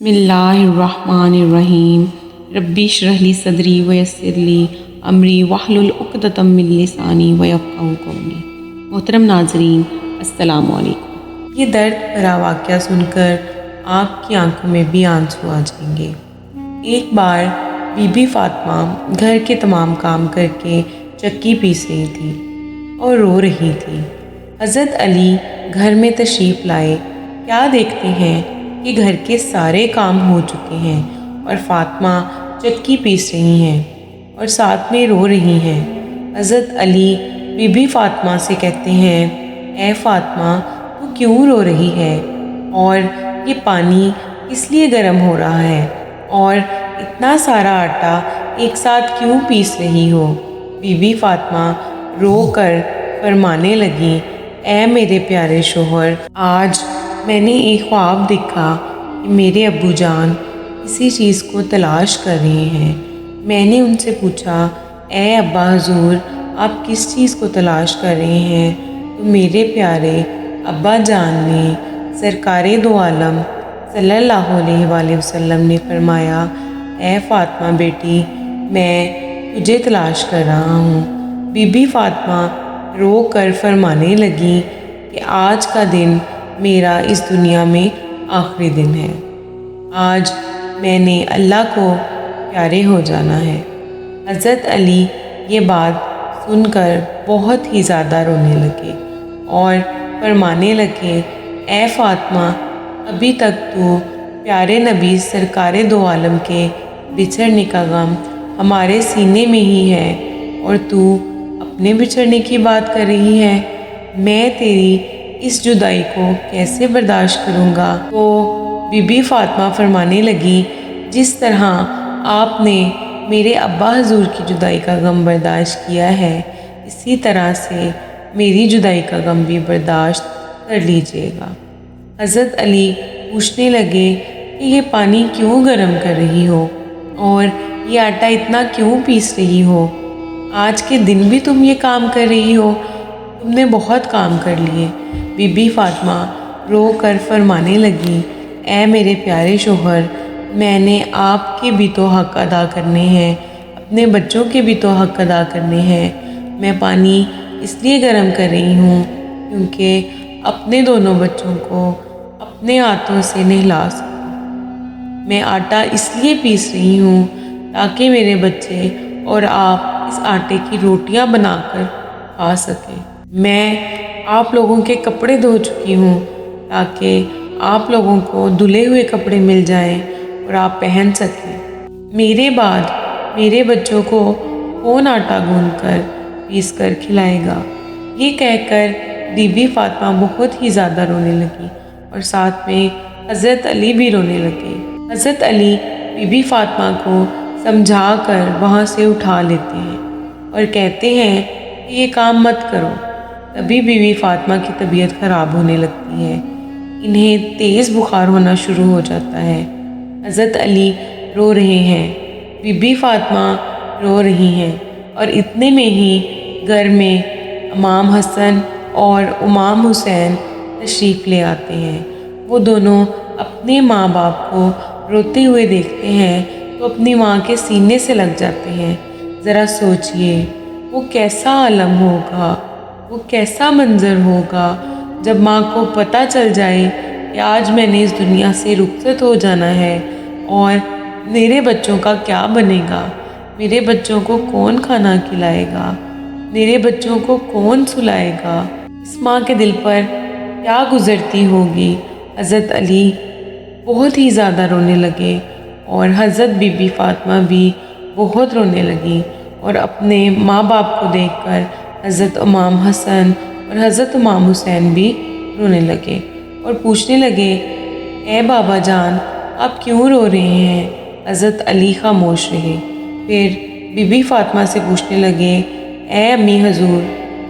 بسم اللہ الرحمن الرحیم ربی اشرح لی صدری ویسر لی امری واحلل عقدۃ من لسانی ویفقہوا قولی۔ محترم ناظرین، السلام علیکم۔ یہ درد بھرا واقعہ سن کر آپ کی آنکھوں میں بھی آنسو آ جائیں گے۔ ایک بار بی بی فاطمہ گھر کے تمام کام کر کے چکی پیس رہی تھی اور رو رہی تھی۔ حضرت علی گھر میں تشریف لائے۔ کیا دیکھتے ہیں کہ گھر کے سارے کام ہو چکے ہیں اور فاطمہ چکی پیس رہی ہیں اور ساتھ میں رو رہی ہیں۔ حضرت علی بی بی فاطمہ سے کہتے ہیں، اے فاطمہ، تو کیوں رو رہی ہے اور یہ پانی کس لیے گرم ہو رہا ہے اور اتنا سارا آٹا ایک ساتھ کیوں پیس رہی ہو؟ بی بی فاطمہ رو کر فرمانے لگی، اے میرے پیارے شوہر، آج میں نے ایک خواب دیکھا کہ میرے ابو جان کسی چیز کو تلاش کر رہے ہیں۔ میں نے ان سے پوچھا، اے ابا حضور، آپ کس چیز کو تلاش کر رہے ہیں؟ تو میرے پیارے ابا جان نے سرکار دو عالم صلی اللہ علیہ وآلہ وسلم نے فرمایا، اے فاطمہ بیٹی، میں تجھے تلاش کر رہا ہوں۔ بی بی فاطمہ رو کر فرمانے لگی کہ آج کا دن میرا اس دنیا میں آخری دن ہے۔ آج میں نے اللہ کو پیارے ہو جانا ہے۔ حضرت علی یہ بات سن کر بہت ہی زیادہ رونے لگے اور فرمانے لگے، اے فاطمہ، ابھی تک تو پیارے نبی سرکار دو عالم کے بچھڑنے کا غم ہمارے سینے میں ہی ہے اور تو اپنے بچھڑنے کی بات کر رہی ہے۔ میں تیری اس جدائی کو کیسے برداشت کروں گا؟ تو بی بی فاطمہ فرمانے لگی، جس طرح آپ نے میرے ابا حضور کی جدائی کا غم برداشت کیا ہے، اسی طرح سے میری جدائی کا غم بھی برداشت کر لیجیے گا۔ حضرت علی پوچھنے لگے کہ یہ پانی کیوں گرم کر رہی ہو اور یہ آٹا اتنا کیوں پیس رہی ہو؟ آج کے دن بھی تم یہ کام کر رہی ہو؟ تم نے بہت کام کر لیے۔ بی بی فاطمہ رو کر فرمانے لگی، اے میرے پیارے شوہر، میں نے آپ کے بھی تو حق ادا کرنے ہیں، اپنے بچوں کے بھی تو حق ادا کرنے ہیں۔ میں پانی اس لیے گرم کر رہی ہوں کیونکہ اپنے دونوں بچوں کو اپنے ہاتھوں سے نہلا سکوں۔ میں آٹا اس لیے پیس رہی ہوں تاکہ میرے بچے اور آپ اس آٹے کی روٹیاں بنا کر کھا سکیں۔ میں آپ لوگوں کے کپڑے دھو چکی ہوں تاکہ آپ لوگوں کو دھلے ہوئے کپڑے مل جائیں اور آپ پہن سکیں۔ میرے بعد میرے بچوں کو کون آٹا گوندھ کر پیس کر کھلائے گا؟ یہ کہہ کر بی بی فاطمہ بہت ہی زیادہ رونے لگی اور ساتھ میں حضرت علی بھی رونے لگے۔ حضرت علی بی بی فاطمہ کو سمجھا کر وہاں سے اٹھا لیتے ہیں اور کہتے ہیں کہ یہ کام مت کرو۔ تبھی بی بی فاطمہ کی طبیعت خراب ہونے لگتی ہے، انہیں تیز بخار ہونا شروع ہو جاتا ہے۔ حضرت علی رو رہے ہیں، بی بی فاطمہ رو رہی ہیں اور اتنے میں ہی گھر میں امام حسن اور امام حسین تشریف لے آتے ہیں۔ وہ دونوں اپنے ماں باپ کو روتے ہوئے دیکھتے ہیں تو اپنی ماں کے سینے سے لگ جاتے ہیں۔ ذرا سوچئے، وہ کیسا عالم ہوگا، وہ کیسا منظر ہوگا جب ماں کو پتہ چل جائے کہ آج میں نے اس دنیا سے رخصت ہو جانا ہے اور میرے بچوں کا کیا بنے گا؟ میرے بچوں کو کون کھانا کھلائے گا؟ میرے بچوں کو کون سلائے گا؟ اس ماں کے دل پر کیا گزرتی ہوگی؟ حضرت علی بہت ہی زیادہ رونے لگے اور حضرت بی بی فاطمہ بھی بہت رونے لگی اور اپنے ماں باپ کو دیکھ کر حضرت امام حسن اور حضرت امام حسین بھی رونے لگے اور پوچھنے لگے، اے بابا جان، آپ کیوں رو رہے ہیں؟ حضرت علی خاموش رہے۔ پھر بی بی فاطمہ سے پوچھنے لگے، اے امی حضور،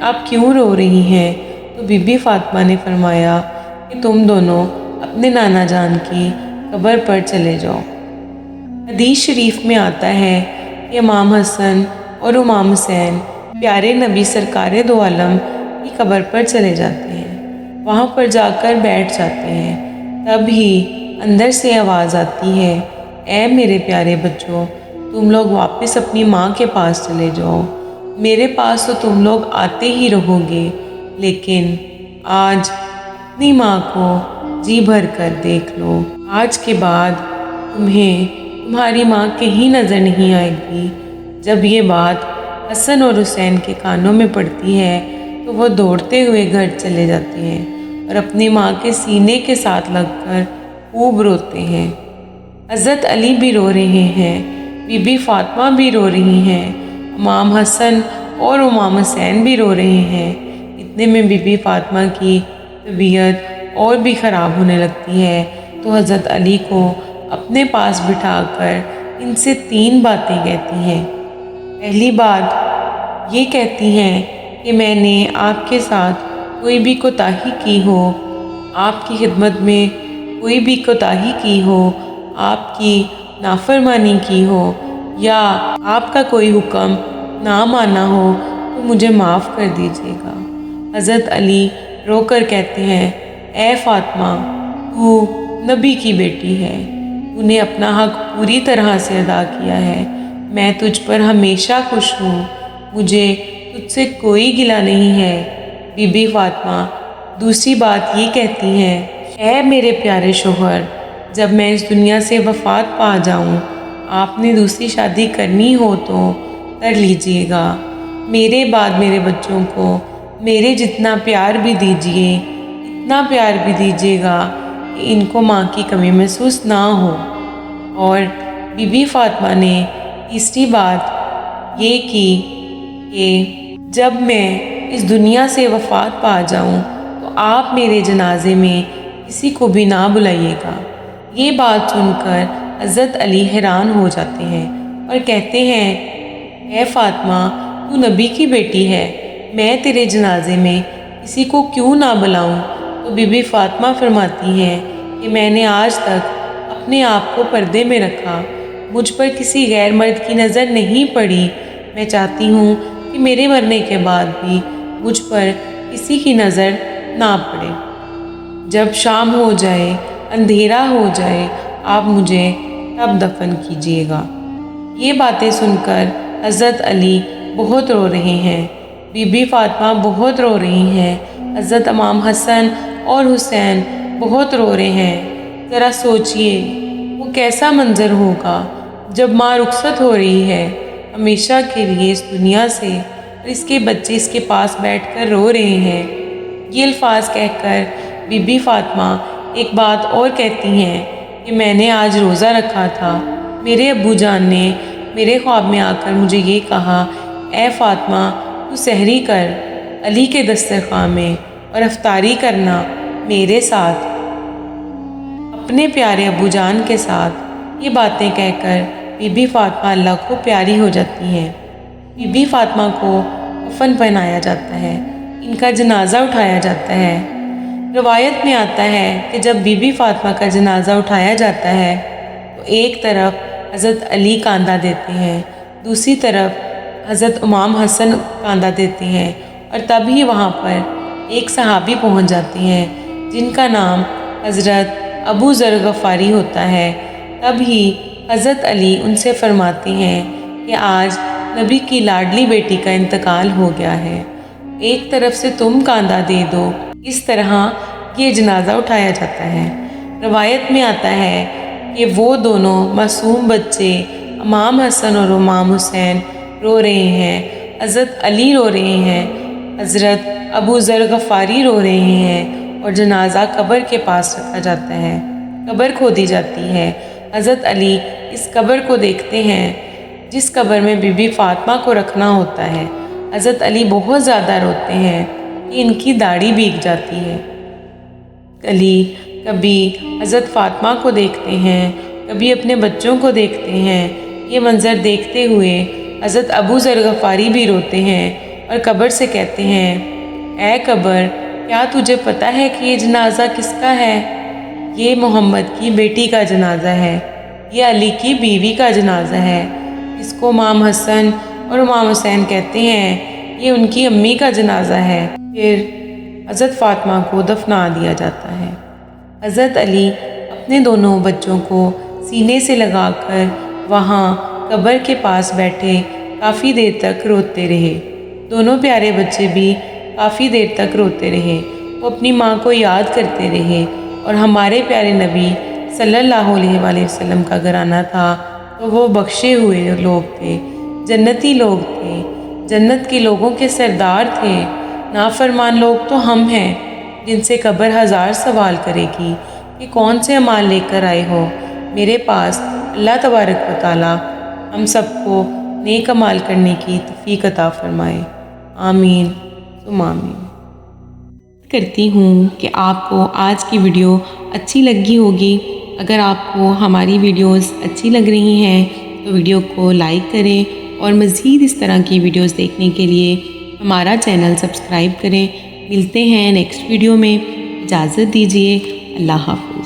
آپ کیوں رو رہی ہیں؟ تو بی بی فاطمہ نے فرمایا کہ تم دونوں اپنے نانا جان کی قبر پر چلے جاؤ۔ حدیث شریف میں آتا ہے کہ امام حسن اور امام حسین پیارے نبی سرکار دو عالم کی قبر پر چلے جاتے ہیں، وہاں پر جا کر بیٹھ جاتے ہیں۔ تب ہی اندر سے آواز آتی ہے، اے میرے پیارے بچوں، تم لوگ واپس اپنی ماں کے پاس چلے جاؤ، میرے پاس تو تم لوگ آتے ہی رہو گے، لیکن آج اپنی ماں کو جی بھر کر دیکھ لو، آج کے بعد تمہیں تمہاری ماں کہیں نظر نہیں آئے گی۔ جب یہ بات حسن اور حسین کے کانوں میں پڑتی ہے تو وہ دوڑتے ہوئے گھر چلے جاتے ہیں اور اپنی ماں کے سینے کے ساتھ لگ کر خوب روتے ہیں۔ حضرت علی بھی رو رہے ہیں، بی بی فاطمہ بھی رو رہی ہیں، امام حسن اور امام حسین بھی رو رہے ہیں۔ اتنے میں بی بی فاطمہ کی طبیعت اور بھی خراب ہونے لگتی ہے تو حضرت علی کو اپنے پاس بٹھا کر ان سے 3 باتیں کہتی ہیں۔ پہلی بات یہ کہتی ہیں کہ میں نے آپ کے ساتھ کوئی بھی کوتاہی کی ہو، آپ کی خدمت میں کوئی بھی کوتاہی کی ہو، آپ کی نافرمانی کی ہو یا آپ کا کوئی حکم نہ مانا ہو تو مجھے معاف کر دیجیے گا۔ حضرت علی رو کر کہتے ہیں، اے فاطمہ، تو نبی کی بیٹی ہے، تو نے اپنا حق پوری طرح سے ادا کیا ہے، میں تجھ پر ہمیشہ خوش ہوں، مجھے تجھ سے کوئی گلہ نہیں ہے۔ بی بی فاطمہ دوسری بات یہ کہتی ہیں، اے میرے پیارے شوہر، جب میں اس دنیا سے وفات پا جاؤں، آپ نے دوسری شادی کرنی ہو تو کر لیجئے گا، میرے بعد میرے بچوں کو میرے جتنا پیار بھی دیجئے، اتنا پیار بھی دیجئے گا کہ ان کو ماں کی کمی محسوس نہ ہو۔ اور بی بی فاطمہ نے تیسری بات یہ کی کہ جب میں اس دنیا سے وفات پا جاؤں تو آپ میرے جنازے میں کسی کو بھی نہ بلائیے گا۔ یہ بات سن کر حضرت علی حیران ہو جاتے ہیں اور کہتے ہیں، اے فاطمہ، تو نبی کی بیٹی ہے، میں تیرے جنازے میں کسی کو کیوں نہ بلاؤں؟ تو بی بی فاطمہ فرماتی ہیں کہ میں نے آج تک اپنے آپ کو پردے میں رکھا، مجھ پر کسی غیر مرد کی نظر نہیں پڑی، میں چاہتی ہوں کہ میرے مرنے کے بعد بھی مجھ پر کسی کی نظر نہ پڑے۔ جب شام ہو جائے، اندھیرا ہو جائے، آپ مجھے تب دفن کیجیے گا۔ یہ باتیں سن کر حضرت علی بہت رو رہے ہیں، بی بی فاطمہ بہت رو رہی ہیں، حضرت امام حسن اور حسین بہت رو رہے ہیں۔ ذرا سوچئے وہ کیسا منظر ہوگا جب ماں رخصت ہو رہی ہے ہمیشہ کے لیے اس دنیا سے، اور اس کے بچے اس کے پاس بیٹھ کر رو رہے ہیں۔ یہ الفاظ کہہ کر بی بی فاطمہ ایک بات اور کہتی ہیں کہ میں نے آج روزہ رکھا تھا، میرے ابو جان نے میرے خواب میں آ کر مجھے یہ کہا، اے فاطمہ، تو سحری کر علی کے دسترخوان میں اور افطاری کرنا میرے ساتھ، اپنے پیارے ابو جان کے ساتھ۔ یہ باتیں کہہ کر بی بی فاطمہ اللہ کو پیاری ہو جاتی ہیں۔ بی بی فاطمہ کو کفن پہنایا جاتا ہے، ان کا جنازہ اٹھایا جاتا ہے۔ روایت میں آتا ہے کہ جب بی بی فاطمہ کا جنازہ اٹھایا جاتا ہے تو ایک طرف حضرت علی کاندھا دیتے ہیں، دوسری طرف حضرت امام حسن کاندھا دیتے ہیں، اور تب ہی وہاں پر ایک صحابی پہنچ جاتے ہیں جن کا نام حضرت ابو ذر غفاری ہوتا ہے۔ تب ہی حضرت علی ان سے فرماتے ہیں کہ آج نبی کی لاڈلی بیٹی کا انتقال ہو گیا ہے، ایک طرف سے تم کاندھا دے دو۔ اس طرح یہ جنازہ اٹھایا جاتا ہے۔ روایت میں آتا ہے کہ وہ دونوں معصوم بچے امام حسن اور امام حسین رو رہے ہیں، حضرت علی رو رہے ہیں، حضرت ابو ذر غفاری رو رہے ہیں، اور جنازہ قبر کے پاس رکھا جاتا ہے، قبر کھودی جاتی ہے۔ حضرت علی اس قبر کو دیکھتے ہیں جس قبر میں بی بی فاطمہ کو رکھنا ہوتا ہے۔ حضرت علی بہت زیادہ روتے ہیں کہ ان کی داڑھی بھیگ جاتی ہے۔ علی کبھی حضرت فاطمہ کو دیکھتے ہیں، کبھی اپنے بچوں کو دیکھتے ہیں۔ یہ منظر دیکھتے ہوئے حضرت ابو ذر غفاری بھی روتے ہیں اور قبر سے کہتے ہیں، اے قبر، کیا تجھے پتہ ہے کہ یہ جنازہ کس کا ہے؟ یہ محمد کی بیٹی کا جنازہ ہے، یہ علی کی بیوی کا جنازہ ہے، اس کو امام حسن اور امام حسین کہتے ہیں، یہ ان کی امی کا جنازہ ہے۔ پھر حضرت فاطمہ کو دفنا دیا جاتا ہے۔ حضرت علی اپنے دونوں بچوں کو سینے سے لگا کر وہاں قبر کے پاس بیٹھے کافی دیر تک روتے رہے۔ دونوں پیارے بچے بھی کافی دیر تک روتے رہے۔ وہ اپنی ماں کو یاد کرتے رہے، اور ہمارے پیارے نبی صلی اللہ علیہ وآلہ وسلم کا گھرانہ تھا تو وہ بخشے ہوئے لوگ تھے، جنتی لوگ تھے، جنت کے لوگوں کے سردار تھے۔ نافرمان لوگ تو ہم ہیں جن سے قبر ہزار سوال کرے گی کہ کون سے اعمال لے کر آئے ہو میرے پاس۔ اللہ تبارک و تعالی ہم سب کو نیک اعمال کرنے کی توفیق عطا فرمائے، آمین ثم آمین۔ کرتی ہوں کہ آپ کو آج کی ویڈیو اچھی لگی ہوگی۔ اگر آپ کو ہماری ویڈیوز اچھی لگ رہی ہیں تو ویڈیو کو لائک کریں، اور مزید اس طرح کی ویڈیوز دیکھنے کے لیے ہمارا چینل سبسکرائب کریں۔ ملتے ہیں نیکسٹ ویڈیو میں، اجازت دیجیے، اللہ حافظ۔